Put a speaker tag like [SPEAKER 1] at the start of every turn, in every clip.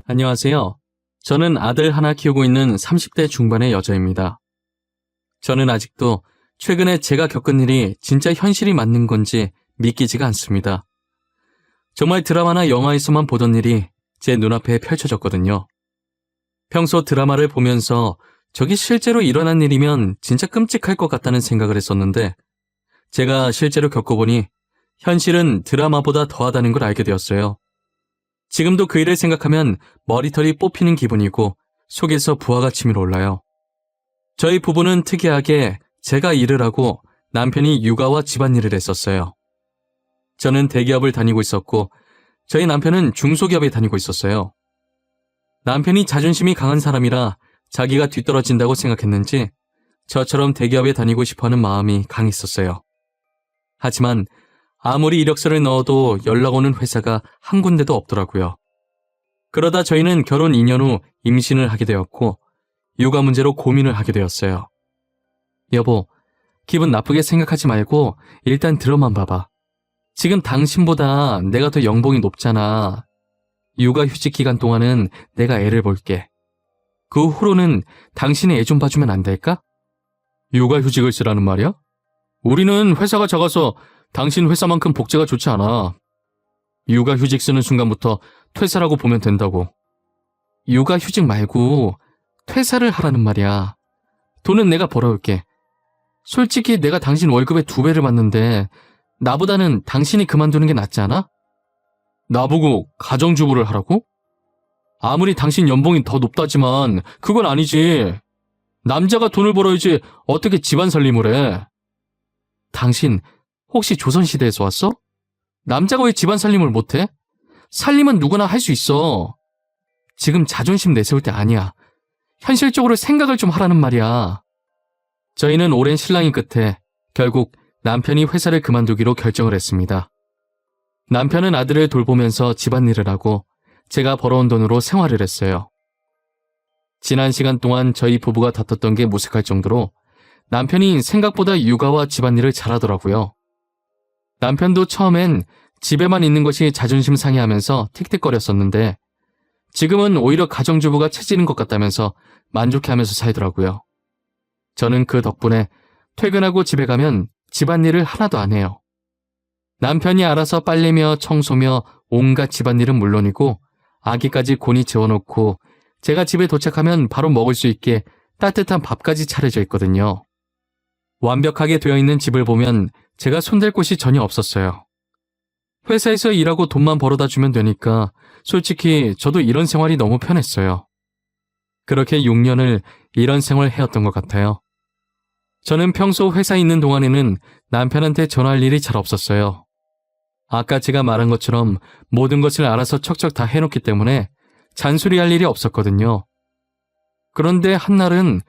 [SPEAKER 1] 안녕하세요. 저는 아들 하나 키우고 있는 30대 중반의 여자입니다. 저는 아직도 최근에 제가 겪은 일이 진짜 현실이 맞는 건지 믿기지가 않습니다. 정말 드라마나 영화에서만 보던 일이 제 눈앞에 펼쳐졌거든요. 평소 드라마를 보면서 저게 실제로 일어난 일이면 진짜 끔찍할 것 같다는 생각을 했었는데 제가 실제로 겪어보니 현실은 드라마보다 더하다는 걸 알게 되었어요. 지금도 그 일을 생각하면 머리털이 뽑히는 기분이고 속에서 부하가 치밀어 올라요. 저희 부부는 특이하게 제가 일을 하고 남편이 육아와 집안일을 했었어요. 저는 대기업을 다니고 있었고 저희 남편은 중소기업에 다니고 있었어요. 남편이 자존심이 강한 사람이라 자기가 뒤떨어진다고 생각했는지 저처럼 대기업에 다니고 싶어하는 마음이 강했었어요. 하지만 아무리 이력서를 넣어도 연락 오는 회사가 한 군데도 없더라고요. 그러다 저희는 결혼 2년 후 임신을 하게 되었고 육아 문제로 고민을 하게 되었어요. 여보, 기분 나쁘게 생각하지 말고 일단 들어만 봐봐. 지금 당신보다 내가 더 연봉이 높잖아. 육아휴직 기간 동안은 내가 애를 볼게. 그 후로는 당신이 애 좀 봐주면 안 될까? 육아휴직을 쓰라는 말이야? 우리는 회사가 작아서 당신 회사만큼 복지가 좋지 않아. 육아휴직 쓰는 순간부터 퇴사라고 보면 된다고. 육아휴직 말고 퇴사를 하라는 말이야. 돈은 내가 벌어올게. 솔직히 내가 당신 월급의 2배를 받는데 나보다는 당신이 그만두는 게 낫지 않아? 나보고 가정주부를 하라고? 아무리 당신 연봉이 더 높다지만 그건 아니지. 남자가 돈을 벌어야지 어떻게 집안 살림을 해. 당신 혹시 조선시대에서 왔어? 남자가 왜 집안 살림을 못해? 살림은 누구나 할 수 있어. 지금 자존심 내세울 때 아니야. 현실적으로 생각을 좀 하라는 말이야. 저희는 오랜 신랑이 끝에 결국 남편이 회사를 그만두기로 결정을 했습니다. 남편은 아들을 돌보면서 집안일을 하고 제가 벌어온 돈으로 생활을 했어요. 지난 시간 동안 저희 부부가 다퉜던 게 무색할 정도로 남편이 생각보다 육아와 집안일을 잘하더라고요. 남편도 처음엔 집에만 있는 것이 자존심 상해하면서 틱틱거렸었는데 지금은 오히려 가정주부가 체질인 것 같다면서 만족해하면서 살더라고요. 저는 그 덕분에 퇴근하고 집에 가면 집안일을 하나도 안 해요. 남편이 알아서 빨래며 청소며 온갖 집안일은 물론이고 아기까지 곤히 재워놓고 제가 집에 도착하면 바로 먹을 수 있게 따뜻한 밥까지 차려져 있거든요. 완벽하게 되어 있는 집을 보면 제가 손댈 곳이 전혀 없었어요. 회사에서 일하고 돈만 벌어다 주면 되니까 솔직히 저도 이런 생활이 너무 편했어요. 그렇게 6년을 이런 생활을 해왔던 것 같아요. 저는 평소 회사에 있는 동안에는 남편한테 전화할 일이 잘 없었어요. 아까 제가 말한 것처럼 모든 것을 알아서 척척 다 해놓기 때문에 잔소리할 일이 없었거든요. 그런데 한날은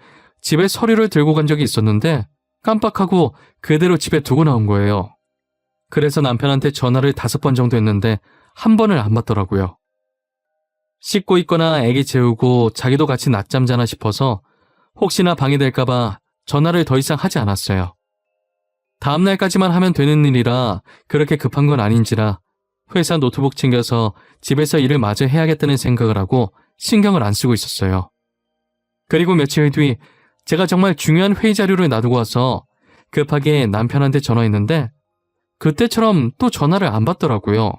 [SPEAKER 1] 집에 서류를 들고 간 적이 있었는데 깜빡하고 그대로 집에 두고 나온 거예요. 그래서 남편한테 전화를 5번 정도 했는데 한 번을 안 받더라고요. 씻고 있거나 애기 재우고 자기도 같이 낮잠 자나 싶어서 혹시나 방해될까봐 전화를 더 이상 하지 않았어요. 다음날까지만 하면 되는 일이라 그렇게 급한 건 아닌지라 회사 노트북 챙겨서 집에서 일을 마저 해야겠다는 생각을 하고 신경을 안 쓰고 있었어요. 그리고 며칠 뒤 제가 정말 중요한 회의 자료를 놔두고 와서 급하게 남편한테 전화했는데 그때처럼 또 전화를 안 받더라고요.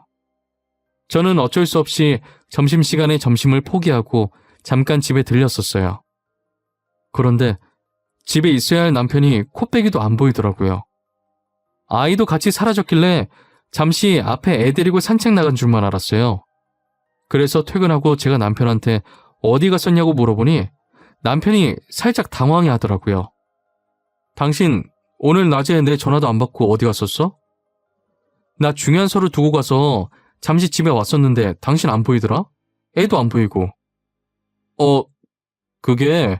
[SPEAKER 1] 저는 어쩔 수 없이 점심시간에 점심을 포기하고 잠깐 집에 들렸었어요. 그런데 집에 있어야 할 남편이 코빼기도 안 보이더라고요. 아이도 같이 사라졌길래 잠시 앞에 애 데리고 산책 나간 줄만 알았어요. 그래서 퇴근하고 제가 남편한테 어디 갔었냐고 물어보니 남편이 살짝 당황해 하더라고요. 당신 오늘 낮에 내 전화도 안 받고 어디 갔었어? 나 중요한 서류 두고 가서 잠시 집에 왔었는데 당신 안 보이더라? 애도 안 보이고. 그게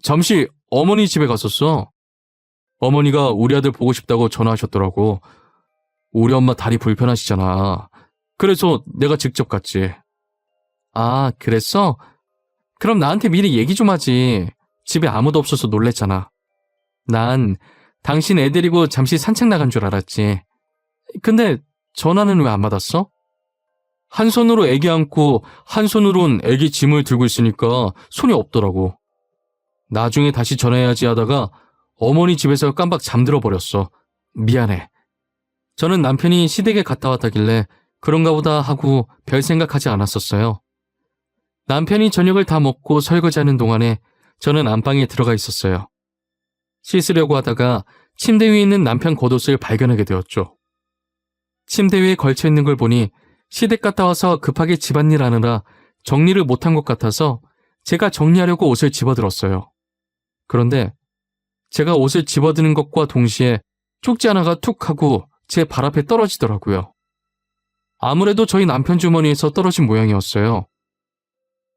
[SPEAKER 1] 잠시 어머니 집에 갔었어. 어머니가 우리 아들 보고 싶다고 전화하셨더라고. 우리 엄마 다리 불편하시잖아. 그래서 내가 직접 갔지. 아, 그랬어? 그럼 나한테 미리 얘기 좀 하지. 집에 아무도 없어서 놀랬잖아. 난 당신 애 데리고 잠시 산책 나간 줄 알았지. 근데 전화는 왜 안 받았어? 한 손으로 애기 안고 한 손으론 애기 짐을 들고 있으니까 손이 없더라고. 나중에 다시 전화해야지 하다가 어머니 집에서 깜빡 잠들어 버렸어. 미안해. 저는 남편이 시댁에 갔다 왔다길래 그런가 보다 하고 별 생각하지 않았었어요. 남편이 저녁을 다 먹고 설거지하는 동안에 저는 안방에 들어가 있었어요. 씻으려고 하다가 침대 위에 있는 남편 겉옷을 발견하게 되었죠. 침대 위에 걸쳐 있는 걸 보니 시댁 갔다 와서 급하게 집안일 하느라 정리를 못한 것 같아서 제가 정리하려고 옷을 집어들었어요. 그런데 제가 옷을 집어드는 것과 동시에 쪽지 하나가 툭 하고 제 발 앞에 떨어지더라고요. 아무래도 저희 남편 주머니에서 떨어진 모양이었어요.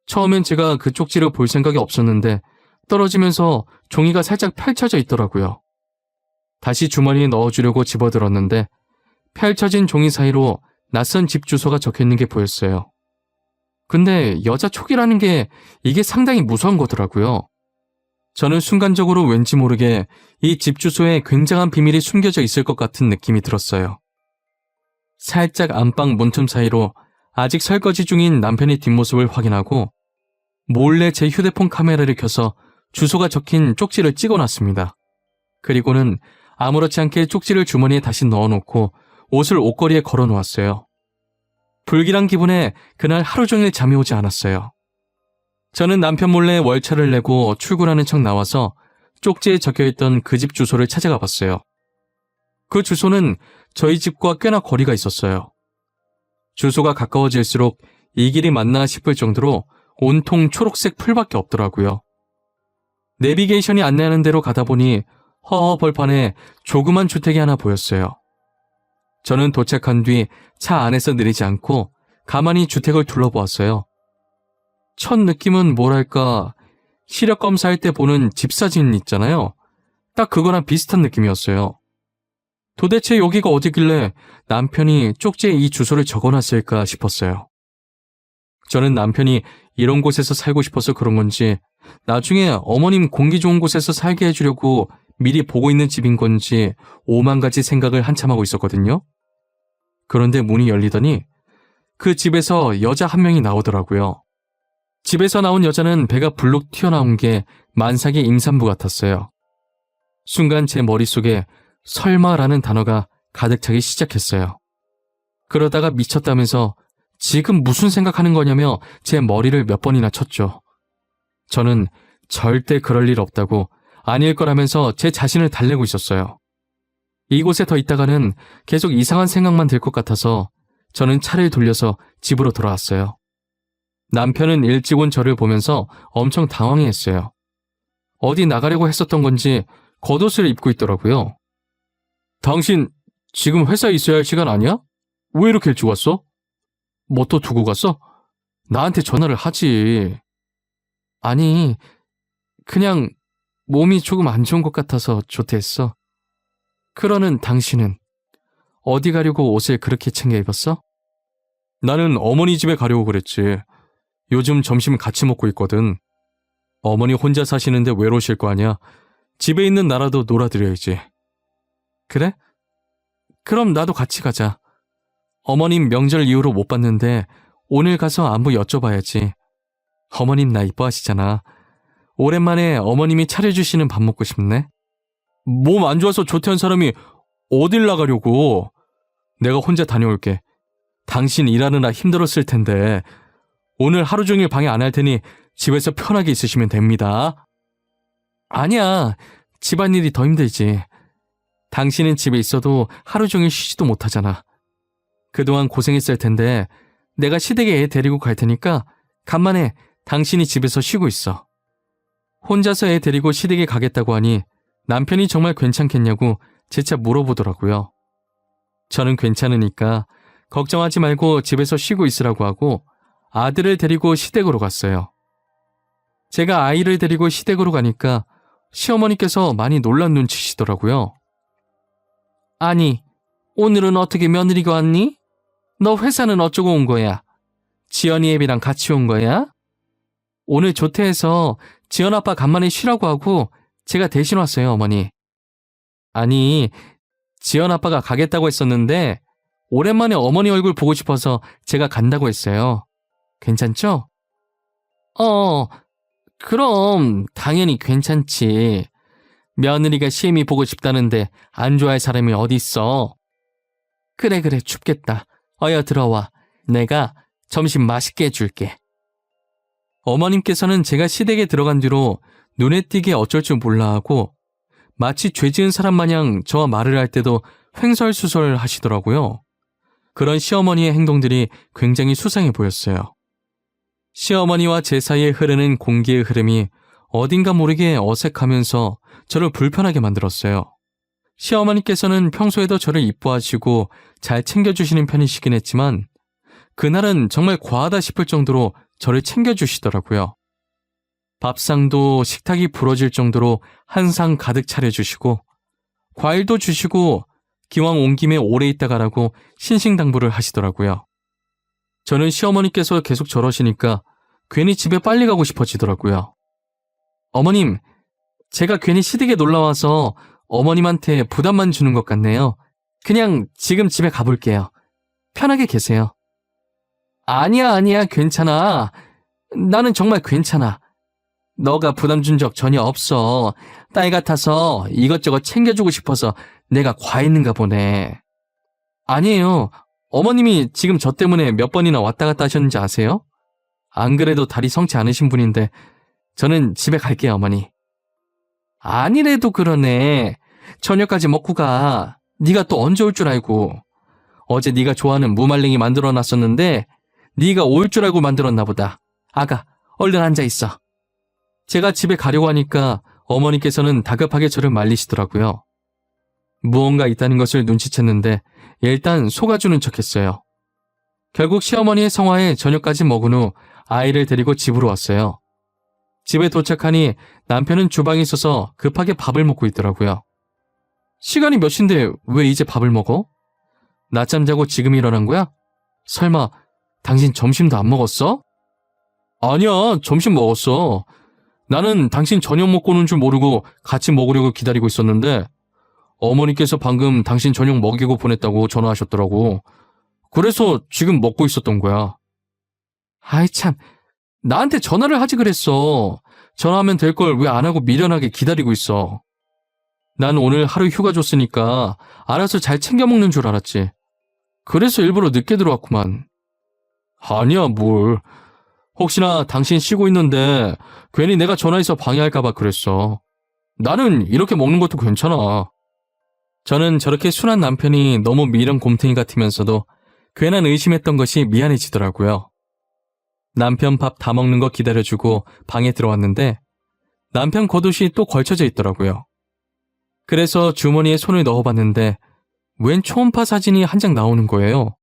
[SPEAKER 1] 처음엔 제가 그 쪽지를 볼 생각이 없었는데 떨어지면서 종이가 살짝 펼쳐져 있더라고요. 다시 주머니에 넣어주려고 집어들었는데 펼쳐진 종이 사이로 낯선 집 주소가 적혀있는 게 보였어요. 근데 여자 촉이라는 게 이게 상당히 무서운 거더라고요. 저는 순간적으로 왠지 모르게 이 집 주소에 굉장한 비밀이 숨겨져 있을 것 같은 느낌이 들었어요. 살짝 안방 문틈 사이로 아직 설거지 중인 남편의 뒷모습을 확인하고 몰래 제 휴대폰 카메라를 켜서 주소가 적힌 쪽지를 찍어놨습니다. 그리고는 아무렇지 않게 쪽지를 주머니에 다시 넣어놓고 옷을 옷걸이에 걸어놓았어요. 불길한 기분에 그날 하루 종일 잠이 오지 않았어요. 저는 남편 몰래 월차를 내고 출근하는 척 나와서 쪽지에 적혀있던 그 집 주소를 찾아가 봤어요. 그 주소는 저희 집과 꽤나 거리가 있었어요. 주소가 가까워질수록 이 길이 맞나 싶을 정도로 온통 초록색 풀밖에 없더라고요. 내비게이션이 안내하는 대로 가다 보니 허허 벌판에 조그만 주택이 하나 보였어요. 저는 도착한 뒤 차 안에서 내리지 않고 가만히 주택을 둘러보았어요. 첫 느낌은 뭐랄까, 시력 검사할 때 보는 집 사진 있잖아요. 딱 그거랑 비슷한 느낌이었어요. 도대체 여기가 어디길래 남편이 쪽지에 이 주소를 적어놨을까 싶었어요. 저는 남편이 이런 곳에서 살고 싶어서 그런 건지 나중에 어머님 공기 좋은 곳에서 살게 해주려고 미리 보고 있는 집인 건지 오만 가지 생각을 한참 하고 있었거든요. 그런데 문이 열리더니 그 집에서 여자 한 명이 나오더라고요. 집에서 나온 여자는 배가 불룩 튀어나온 게 만삭의 임산부 같았어요. 순간 제 머릿속에 설마라는 단어가 가득 차기 시작했어요. 그러다가 미쳤다면서 지금 무슨 생각하는 거냐며 제 머리를 몇 번이나 쳤죠. 저는 절대 그럴 일 없다고 아닐 거라면서 제 자신을 달래고 있었어요. 이곳에 더 있다가는 계속 이상한 생각만 들 것 같아서 저는 차를 돌려서 집으로 돌아왔어요. 남편은 일찍 온 저를 보면서 엄청 당황해했어요. 어디 나가려고 했었던 건지 겉옷을 입고 있더라고요. 당신 지금 회사에 있어야 할 시간 아니야? 왜 이렇게 일찍 왔어? 뭐 또 두고 갔어? 나한테 전화를 하지. 아니, 그냥 몸이 조금 안 좋은 것 같아서 조퇴했어. 그러는 당신은 어디 가려고 옷을 그렇게 챙겨 입었어? 나는 어머니 집에 가려고 그랬지. 요즘 점심 같이 먹고 있거든. 어머니 혼자 사시는데 외로우실 거 아니야. 집에 있는 나라도 놀아드려야지. 그래? 그럼 나도 같이 가자. 어머님 명절 이후로 못 봤는데 오늘 가서 안부 여쭤봐야지. 어머님 나 이뻐하시잖아. 오랜만에 어머님이 차려주시는 밥 먹고 싶네. 몸 안 좋아서 조퇴한 사람이 어딜 나가려고. 내가 혼자 다녀올게. 당신 일하느라 힘들었을 텐데 오늘 하루 종일 방해 안 할 테니 집에서 편하게 있으시면 됩니다. 아니야. 집안일이 더 힘들지. 당신은 집에 있어도 하루 종일 쉬지도 못하잖아. 그동안 고생했을 텐데 내가 시댁에 애 데리고 갈 테니까 간만에 당신이 집에서 쉬고 있어. 혼자서 애 데리고 시댁에 가겠다고 하니 남편이 정말 괜찮겠냐고 재차 물어보더라고요. 저는 괜찮으니까 걱정하지 말고 집에서 쉬고 있으라고 하고 아들을 데리고 시댁으로 갔어요. 제가 아이를 데리고 시댁으로 가니까 시어머니께서 많이 놀란 눈치시더라고요. 아니, 오늘은 어떻게 며느리가 왔니? 너 회사는 어쩌고 온 거야? 지연이 애비랑 같이 온 거야? 오늘 조퇴해서 지연 아빠 간만에 쉬라고 하고 제가 대신 왔어요, 어머니. 아니, 지연 아빠가 가겠다고 했었는데 오랜만에 어머니 얼굴 보고 싶어서 제가 간다고 했어요. 괜찮죠? 그럼 당연히 괜찮지. 며느리가 시애미 보고 싶다는데 안 좋아할 사람이 어딨어. 그래 춥겠다. 어여 들어와. 내가 점심 맛있게 해줄게. 어머님께서는 제가 시댁에 들어간 뒤로 눈에 띄게 어쩔 줄 몰라 하고 마치 죄 지은 사람 마냥 저와 말을 할 때도 횡설수설 하시더라고요. 그런 시어머니의 행동들이 굉장히 수상해 보였어요. 시어머니와 제 사이에 흐르는 공기의 흐름이 어딘가 모르게 어색하면서 저를 불편하게 만들었어요. 시어머니께서는 평소에도 저를 이뻐하시고 잘 챙겨주시는 편이시긴 했지만 그날은 정말 과하다 싶을 정도로 저를 챙겨주시더라고요. 밥상도 식탁이 부러질 정도로 한 상 가득 차려주시고 과일도 주시고 기왕 온 김에 오래 있다 가라고 신신당부를 하시더라고요. 저는 시어머니께서 계속 저러시니까 괜히 집에 빨리 가고 싶어지더라고요. 어머님, 제가 괜히 시댁에 놀러와서 어머님한테 부담만 주는 것 같네요. 그냥 지금 집에 가볼게요. 편하게 계세요. 아니야, 괜찮아. 나는 정말 괜찮아. 너가 부담 준 적 전혀 없어. 딸 같아서 이것저것 챙겨주고 싶어서 내가 과했는가 보네. 아니에요. 어머님이 지금 저 때문에 몇 번이나 왔다 갔다 하셨는지 아세요? 안 그래도 다리 성치 않으신 분인데 저는 집에 갈게요, 어머니. 아니래도 그러네. 저녁까지 먹고 가. 네가 또 언제 올 줄 알고. 어제 네가 좋아하는 무말랭이 만들어놨었는데 네가 올 줄 알고 만들었나 보다. 아가, 얼른 앉아있어. 제가 집에 가려고 하니까 어머니께서는 다급하게 저를 말리시더라고요. 무언가 있다는 것을 눈치챘는데 일단 속아주는 척했어요. 결국 시어머니의 성화에 저녁까지 먹은 후 아이를 데리고 집으로 왔어요. 집에 도착하니 남편은 주방에 있어서 급하게 밥을 먹고 있더라고요. 시간이 몇 시인데 왜 이제 밥을 먹어? 낮잠 자고 지금 일어난 거야? 설마 당신 점심도 안 먹었어? 아니야, 점심 먹었어. 나는 당신 저녁 먹고 오는 줄 모르고 같이 먹으려고 기다리고 있었는데 어머니께서 방금 당신 저녁 먹이고 보냈다고 전화하셨더라고. 그래서 지금 먹고 있었던 거야. 아이 참, 나한테 전화를 하지 그랬어. 전화하면 될 걸 왜 안 하고 미련하게 기다리고 있어. 난 오늘 하루 휴가 줬으니까 알아서 잘 챙겨 먹는 줄 알았지. 그래서 일부러 늦게 들어왔구만. 아니야, 뭘. 혹시나 당신 쉬고 있는데 괜히 내가 전화해서 방해할까봐 그랬어. 나는 이렇게 먹는 것도 괜찮아. 저는 저렇게 순한 남편이 너무 미련 곰탱이 같으면서도 괜한 의심했던 것이 미안해지더라고요. 남편 밥 다 먹는 거 기다려주고 방에 들어왔는데 남편 겉옷이 또 걸쳐져 있더라고요. 그래서 주머니에 손을 넣어봤는데 웬 초음파 사진이 한 장 나오는 거예요.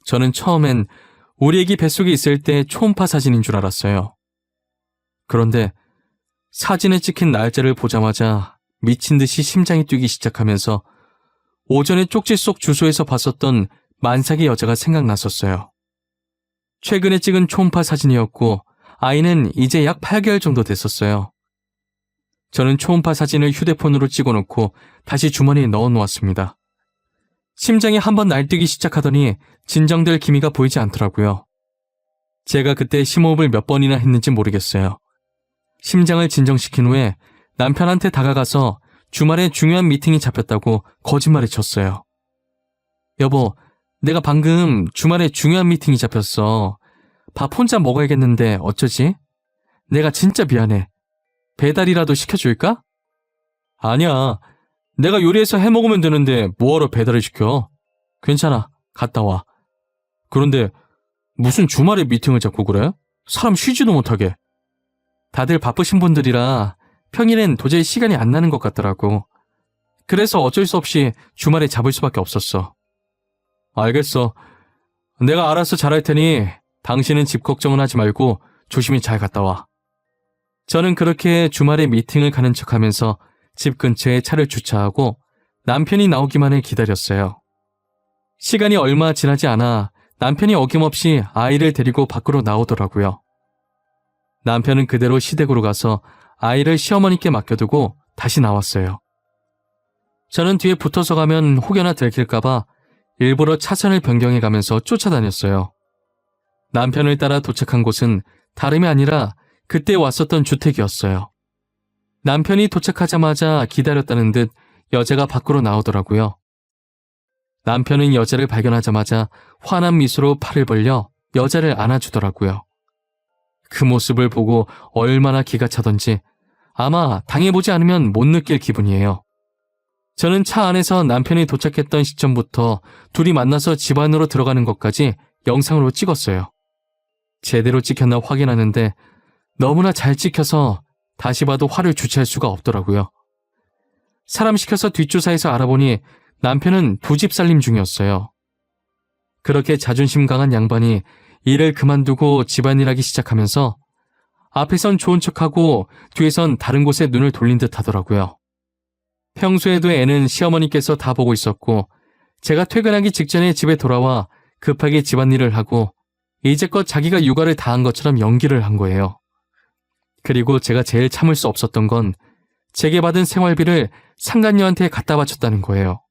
[SPEAKER 1] 저는 처음엔 우리 애기 뱃속에 있을 때 초음파 사진인 줄 알았어요. 그런데 사진에 찍힌 날짜를 보자마자 미친 듯이 심장이 뛰기 시작하면서 오전에 쪽지 속 주소에서 봤었던 만삭의 여자가 생각났었어요. 최근에 찍은 초음파 사진이었고 아이는 이제 약 8개월 정도 됐었어요. 저는 초음파 사진을 휴대폰으로 찍어놓고 다시 주머니에 넣어놓았습니다. 심장이 한번 날뛰기 시작하더니 진정될 기미가 보이지 않더라고요. 제가 그때 심호흡을 몇 번이나 했는지 모르겠어요. 심장을 진정시킨 후에 남편한테 다가가서 주말에 중요한 미팅이 잡혔다고 거짓말을 쳤어요. 여보, 내가 방금 주말에 중요한 미팅이 잡혔어. 밥 혼자 먹어야겠는데 어쩌지? 내가 진짜 미안해. 배달이라도 시켜줄까? 아니야. 내가 요리해서 해먹으면 되는데 뭐하러 배달을 시켜? 괜찮아. 갔다 와. 그런데 무슨 주말에 미팅을 잡고 그래? 사람 쉬지도 못하게. 다들 바쁘신 분들이라 평일엔 도저히 시간이 안 나는 것 같더라고. 그래서 어쩔 수 없이 주말에 잡을 수밖에 없었어. 알겠어. 내가 알아서 잘할 테니 당신은 집 걱정은 하지 말고 조심히 잘 갔다 와. 저는 그렇게 주말에 미팅을 가는 척하면서 집 근처에 차를 주차하고 남편이 나오기만을 기다렸어요. 시간이 얼마 지나지 않아 남편이 어김없이 아이를 데리고 밖으로 나오더라고요. 남편은 그대로 시댁으로 가서 아이를 시어머니께 맡겨두고 다시 나왔어요. 저는 뒤에 붙어서 가면 혹여나 들킬까봐 일부러 차선을 변경해 가면서 쫓아다녔어요. 남편을 따라 도착한 곳은 다름이 아니라 그때 왔었던 주택이었어요. 남편이 도착하자마자 기다렸다는 듯 여자가 밖으로 나오더라고요. 남편은 여자를 발견하자마자 환한 미소로 팔을 벌려 여자를 안아주더라고요. 그 모습을 보고 얼마나 기가 차던지 아마 당해보지 않으면 못 느낄 기분이에요. 저는 차 안에서 남편이 도착했던 시점부터 둘이 만나서 집 안으로 들어가는 것까지 영상으로 찍었어요. 제대로 찍혔나 확인하는데 너무나 잘 찍혀서 다시 봐도 화를 주체할 수가 없더라고요. 사람 시켜서 뒷조사해서 알아보니 남편은 2집 살림 중이었어요. 그렇게 자존심 강한 양반이 일을 그만두고 집안일하기 시작하면서 앞에선 좋은 척하고 뒤에선 다른 곳에 눈을 돌린 듯 하더라고요. 평소에도 애는 시어머니께서 다 보고 있었고 제가 퇴근하기 직전에 집에 돌아와 급하게 집안일을 하고 이제껏 자기가 육아를 다 한 것처럼 연기를 한 거예요. 그리고 제가 제일 참을 수 없었던 건 제게 받은 생활비를 상간녀한테 갖다 바쳤다는 거예요.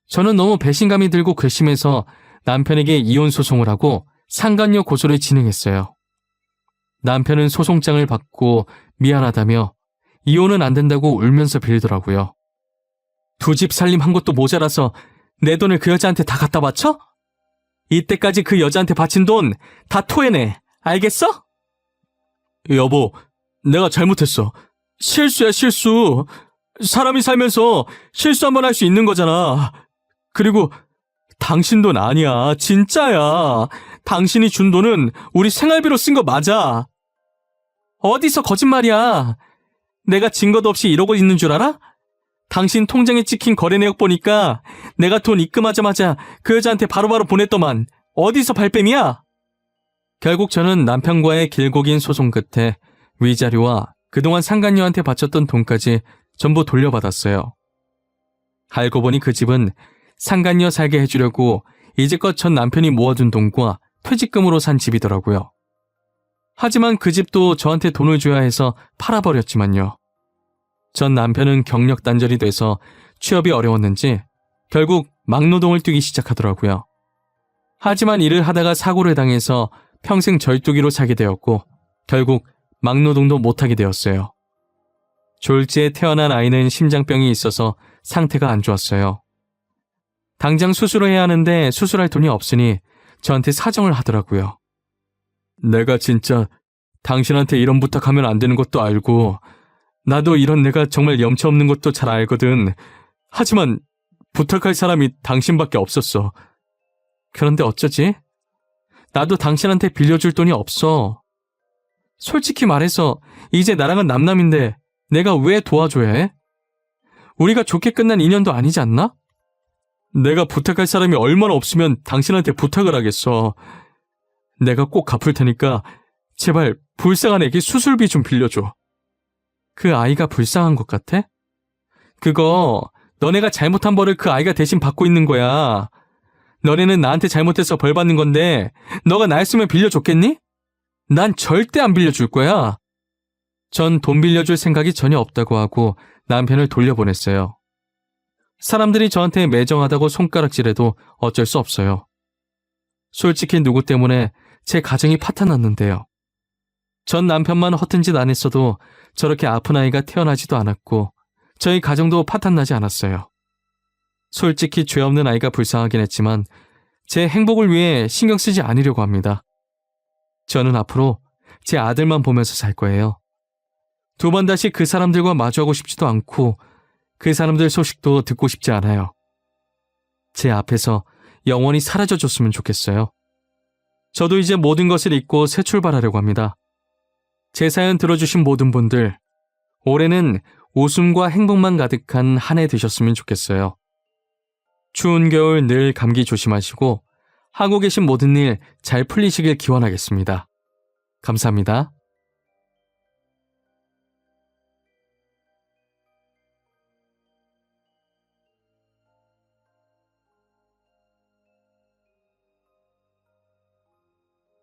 [SPEAKER 1] 저는 너무 배신감이 들고 괘씸해서 남편에게 이혼 소송을 하고 상간녀 고소를 진행했어요. 남편은 소송장을 받고 미안하다며 이혼은 안 된다고 울면서 빌더라고요. 2집 살림한 것도 모자라서 내 돈을 그 여자한테 다 갖다 바쳐? 이때까지 그 여자한테 바친 돈 다 토해내. 알겠어? 여보, 내가 잘못했어. 실수야, 실수. 사람이 살면서 실수 한번 할 수 있는 거잖아. 그리고 당신 돈 아니야. 진짜야. 당신이 준 돈은 우리 생활비로 쓴 거 맞아. 어디서 거짓말이야. 내가 증거도 없이 이러고 있는 줄 알아? 당신 통장에 찍힌 거래 내역 보니까 내가 돈 입금하자마자 그 여자한테 바로바로 보냈더만. 어디서 발뺌이야? 결국 저는 남편과의 길고 긴 소송 끝에 위자료와 그동안 상간녀한테 바쳤던 돈까지 전부 돌려받았어요. 알고 보니 그 집은 상간녀 살게 해주려고 이제껏 전 남편이 모아둔 돈과 퇴직금으로 산 집이더라고요. 하지만 그 집도 저한테 돈을 줘야 해서 팔아버렸지만요. 전 남편은 경력 단절이 돼서 취업이 어려웠는지 결국 막노동을 뛰기 시작하더라고요. 하지만 일을 하다가 사고를 당해서 평생 절뚝이로 살게 되었고 결국 막노동도 못하게 되었어요. 졸지에 태어난 아이는 심장병이 있어서 상태가 안 좋았어요. 당장 수술을 해야 하는데 수술할 돈이 없으니 저한테 사정을 하더라고요. 내가 진짜 당신한테 이런 부탁하면 안 되는 것도 알고 나도 이런 내가 정말 염치 없는 것도 잘 알거든. 하지만 부탁할 사람이 당신밖에 없었어. 그런데 어쩌지? 나도 당신한테 빌려줄 돈이 없어. 솔직히 말해서 이제 나랑은 남남인데 내가 왜 도와줘야 해? 우리가 좋게 끝난 인연도 아니지 않나? 내가 부탁할 사람이 얼마나 없으면 당신한테 부탁을 하겠어. 내가 꼭 갚을 테니까 제발 불쌍한 애기 수술비 좀 빌려줘. 그 아이가 불쌍한 것 같아? 그거 너네가 잘못한 벌을 그 아이가 대신 받고 있는 거야. 너네는 나한테 잘못해서 벌 받는 건데 너가 나였으면 빌려줬겠니? 난 절대 안 빌려줄 거야. 전 돈 빌려줄 생각이 전혀 없다고 하고 남편을 돌려보냈어요. 사람들이 저한테 매정하다고 손가락질해도 어쩔 수 없어요. 솔직히 누구 때문에 제 가정이 파탄났는데요. 전 남편만 허튼 짓 안 했어도 저렇게 아픈 아이가 태어나지도 않았고 저희 가정도 파탄나지 않았어요. 솔직히 죄 없는 아이가 불쌍하긴 했지만 제 행복을 위해 신경 쓰지 않으려고 합니다. 저는 앞으로 제 아들만 보면서 살 거예요. 2번 다시 그 사람들과 마주하고 싶지도 않고 그 사람들 소식도 듣고 싶지 않아요. 제 앞에서 영원히 사라져줬으면 좋겠어요. 저도 이제 모든 것을 잊고 새 출발하려고 합니다. 제 사연 들어주신 모든 분들, 올해는 웃음과 행복만 가득한 한 해 되셨으면 좋겠어요. 추운 겨울 늘 감기 조심하시고 하고 계신 모든 일 잘 풀리시길 기원하겠습니다. 감사합니다.